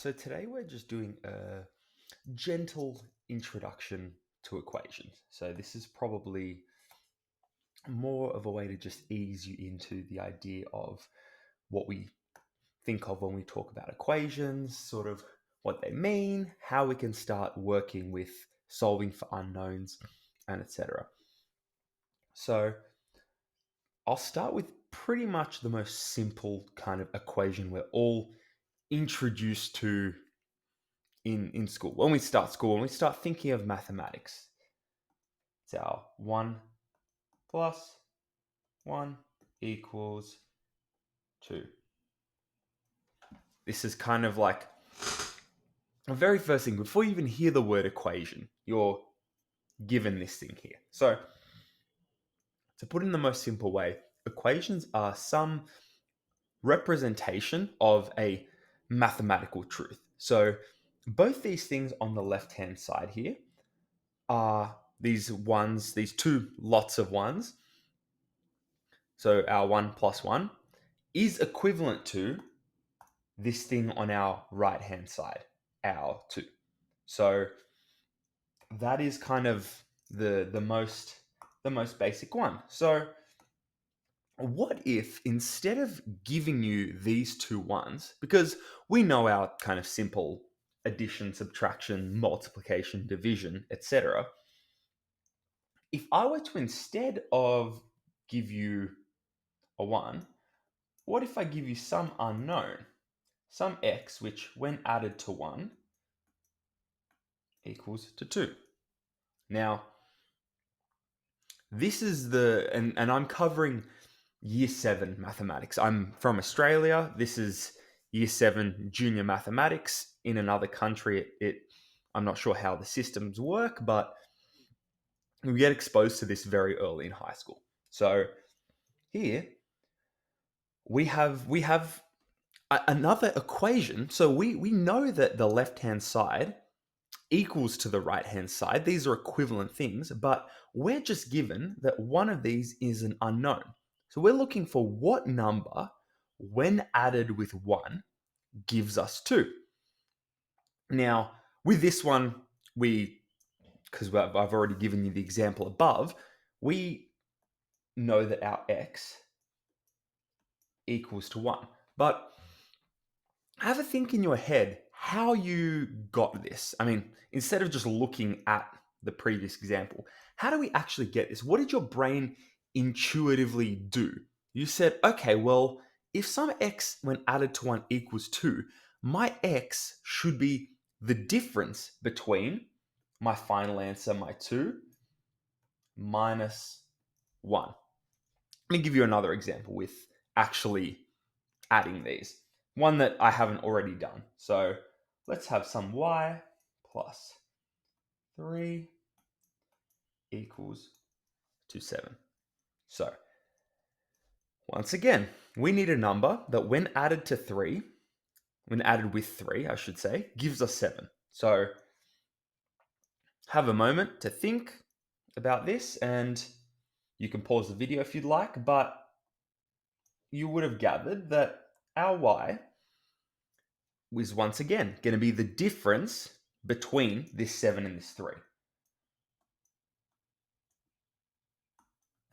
So today we're just doing a gentle introduction to equations. So this is probably more of a way to just ease you into the idea of what we think of when we talk about equations, sort of what they mean, how we can start working with solving for unknowns, and etc. So I'll start with pretty much the most simple kind of equation we're all introduced to in school. When we start school, when we start thinking of mathematics, it's our 1 plus 1 equals 2. This is kind of like the very first thing. Before you even hear the word equation, you're given this thing here. So, to put it in the most simple way, equations are some representation of a mathematical truth. So, both these things on the left hand side here are these ones, these two lots of ones. So our 1 plus 1 is equivalent to this thing on our right hand side, our 2. So that is kind of the most basic one. So what if instead of giving you these two ones, because we know our kind of simple addition, subtraction, multiplication, division, etc., if I were to instead of give you a 1, what if I give you some unknown, some x, which when added to 1 equals to 2? Now, this is and I'm covering year 7 mathematics. I'm from Australia. This is year 7 junior mathematics. In another country, I'm not sure how the systems work, but we get exposed to this very early in high school. So here we have another equation. So we know that the left hand side equals to the right hand side. These are equivalent things, but we're just given that one of these is an unknown. So we're looking for what number, when added with 1, gives us 2. Now, with this one, because I've already given you the example above, we know that our x equals to 1. But have a think in your head how you got this. I mean, instead of just looking at the previous example, how do we actually get this? What did your brain intuitively do? You said, okay, well, if some x when added to 1 equals 2, my x should be the difference between my final answer, my 2, minus 1. Let me give you another example with actually adding these. One that I haven't already done. So let's have some y plus 3 equals to 7. So once again, we need a number that when added to 3, when added with 3, I should say, gives us 7. So have a moment to think about this, and you can pause the video if you'd like, but you would have gathered that our y is once again going to be the difference between this 7 and this 3.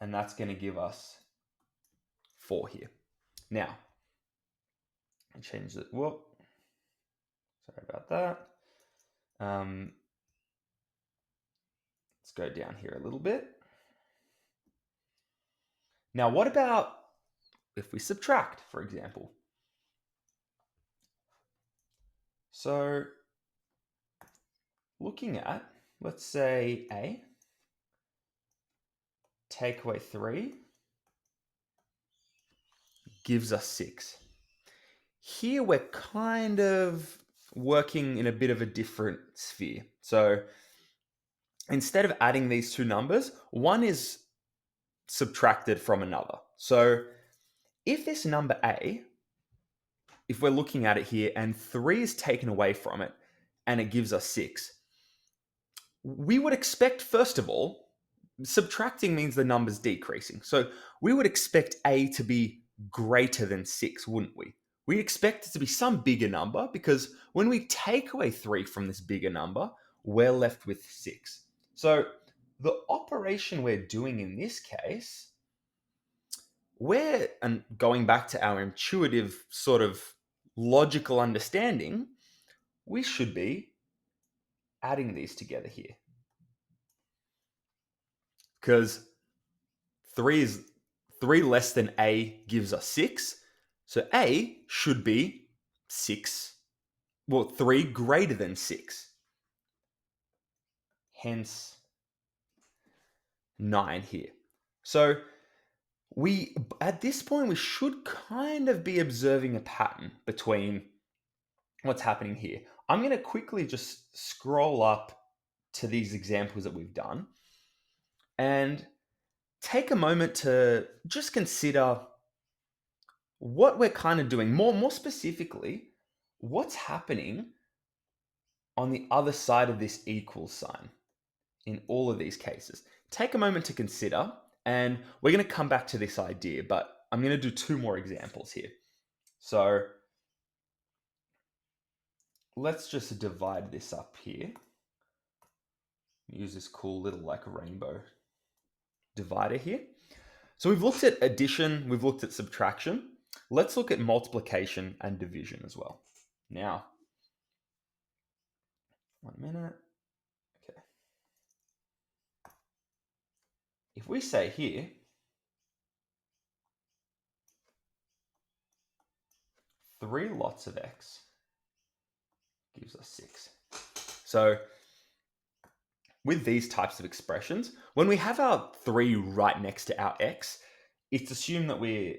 And that's going to give us 4 here. Now, I change it. Whoop. Sorry about that. Let's go down here a little bit. Now, what about if we subtract, for example? So, looking at, let's say A, take away 3, gives us 6. Here we're kind of working in a bit of a different sphere. So, instead of adding these two numbers, one is subtracted from another. So, if this number A, if we're looking at it here and 3 is taken away from it and it gives us 6, we would expect, first of all, subtracting means the number's decreasing. So we would expect A to be greater than 6, wouldn't we? we expect it to be some bigger number because when we take away 3 from this bigger number, we're left with 6. So the operation we're doing in this case, and going back to our intuitive sort of logical understanding, we should be adding these together here. Because 3 less than A gives us 6. So A should be 6. Well, 3 greater than 6. Hence 9 here. So at this point, we should kind of be observing a pattern between what's happening here. I'm going to quickly just scroll up to these examples that we've done and take a moment to just consider what we're kind of doing. More specifically, what's happening on the other side of this equal sign in all of these cases. Take a moment to consider, and we're going to come back to this idea, but I'm going to do 2 more examples here. So let's just divide this up here. Use this cool little like rainbow divider here. So we've looked at addition, we've looked at subtraction. Let's look at multiplication and division as well. Now, 1 minute. Okay. If we say here, 3 lots of x gives us 6. So with these types of expressions, when we have our 3 right next to our x, it's assumed that we're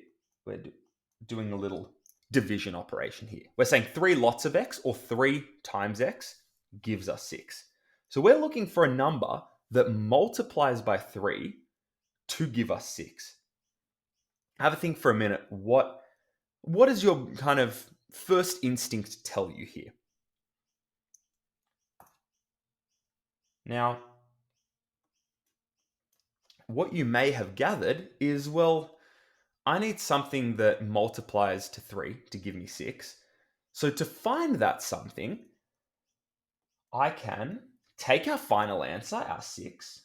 doing a little division operation here. We're saying 3 lots of x or 3 times x gives us 6. So we're looking for a number that multiplies by 3 to give us 6. Have a think for a minute. What does your kind of first instinct tell you here? Now, what you may have gathered is, well, I need something that multiplies to 3 to give me 6. So to find that something, I can take our final answer, our 6,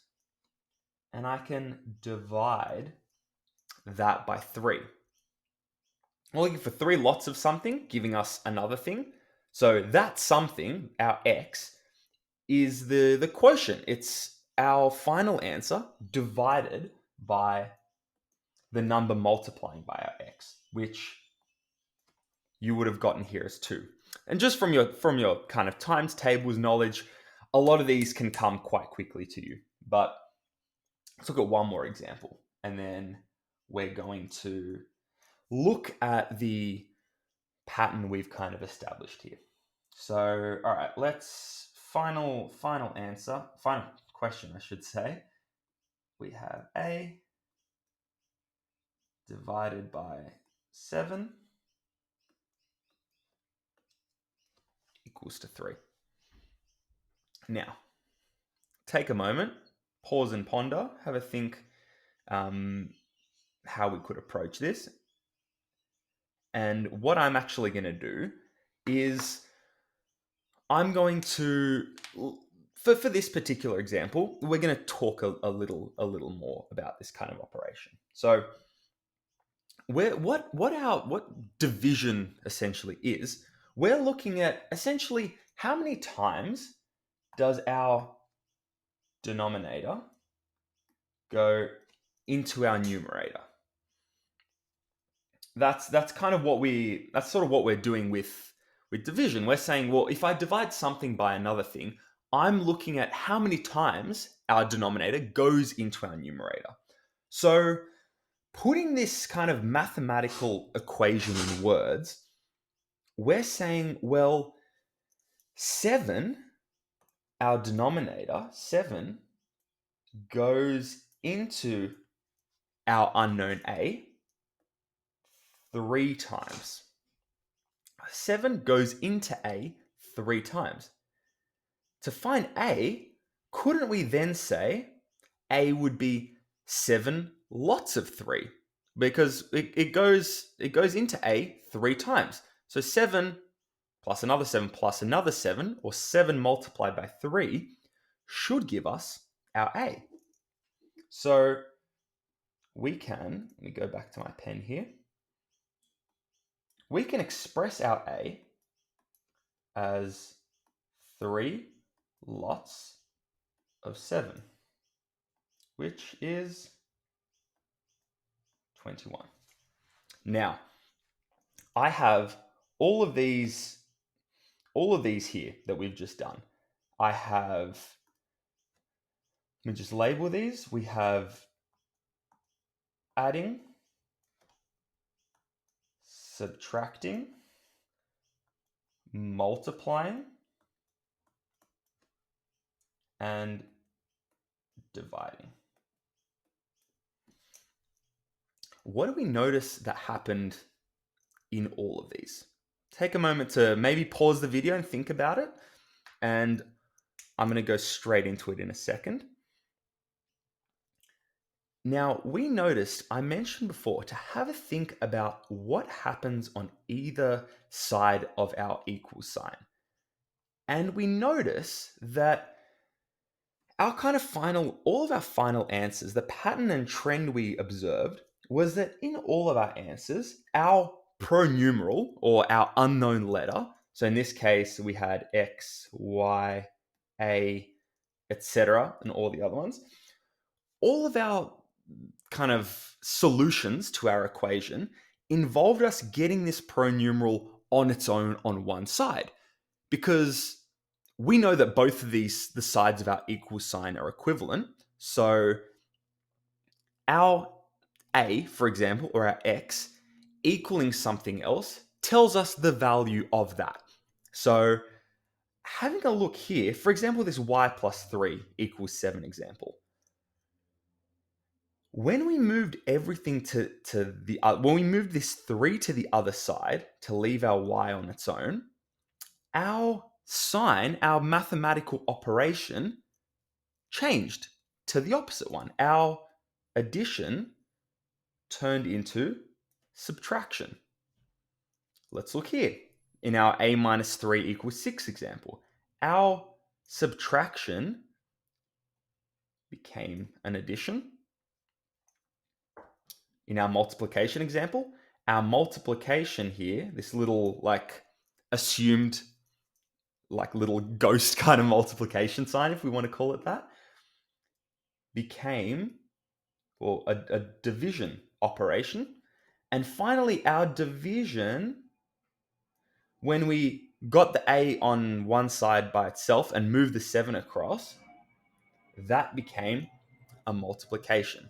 and I can divide that by 3. We're looking for 3 lots of something, giving us another thing. So that something, our x, is the quotient. It's our final answer divided by the number multiplying by our x, which you would have gotten here as 2. And just from your kind of times tables knowledge, a lot of these can come quite quickly to you. But let's look at one more example, and then we're going to look at the pattern we've kind of established here. So, all right, let's final question, I should say. We have A divided by 7 equals to 3. Now, take a moment, pause and ponder, have a think how we could approach this. And what I'm actually going to do is I'm going to, for this particular example, we're going to talk a little more about this kind of operation. So what division essentially is, we're looking at essentially how many times does our denominator go into our numerator. That's kind of that's sort of what we're doing with division. We're saying, well, if I divide something by another thing, I'm looking at how many times our denominator goes into our numerator. So putting this kind of mathematical equation in words, we're saying, well, 7, our denominator, 7, goes into our unknown A 3 times. 7 goes into A 3 times. To find A, couldn't we then say A would be 7 lots of 3? Because it goes into A 3 times. So 7 plus another 7 plus another 7, or 7 multiplied by 3, should give us our A. So let me go back to my pen here. We can express our A as 3 lots of 7, which is 21. Now, I have all of these here that we've just done. Let me just label these. We have adding, subtracting, multiplying, and dividing. What do we notice that happened in all of these? Take a moment to maybe pause the video and think about it, and I'm going to go straight into it in a second. Now, we noticed, I mentioned before, to have a think about what happens on either side of our equal sign. And we notice that all of our final answers, the pattern and trend we observed was that in all of our answers, our pronumeral, or our unknown letter, so in this case, we had X, Y, A, etc., and all the other ones, all of our kind of solutions to our equation involved us getting this pronumeral on its own on one side, because we know that both of the sides of our equal sign are equivalent. So our A, for example, or our X equaling something else tells us the value of that. So having a look here, for example, this Y plus 3 equals 7 example. When we moved everything when we moved this 3 to the other side to leave our Y on its own, our sign, our mathematical operation, changed to the opposite one. Our addition turned into subtraction. Let's look here. In our A minus 3 equals 6 example, our subtraction became an addition. In our multiplication example, our multiplication here, this little assumed little ghost kind of multiplication sign, if we want to call it that, became a division operation. And finally, our division, when we got the A on one side by itself and moved the 7 across, that became a multiplication.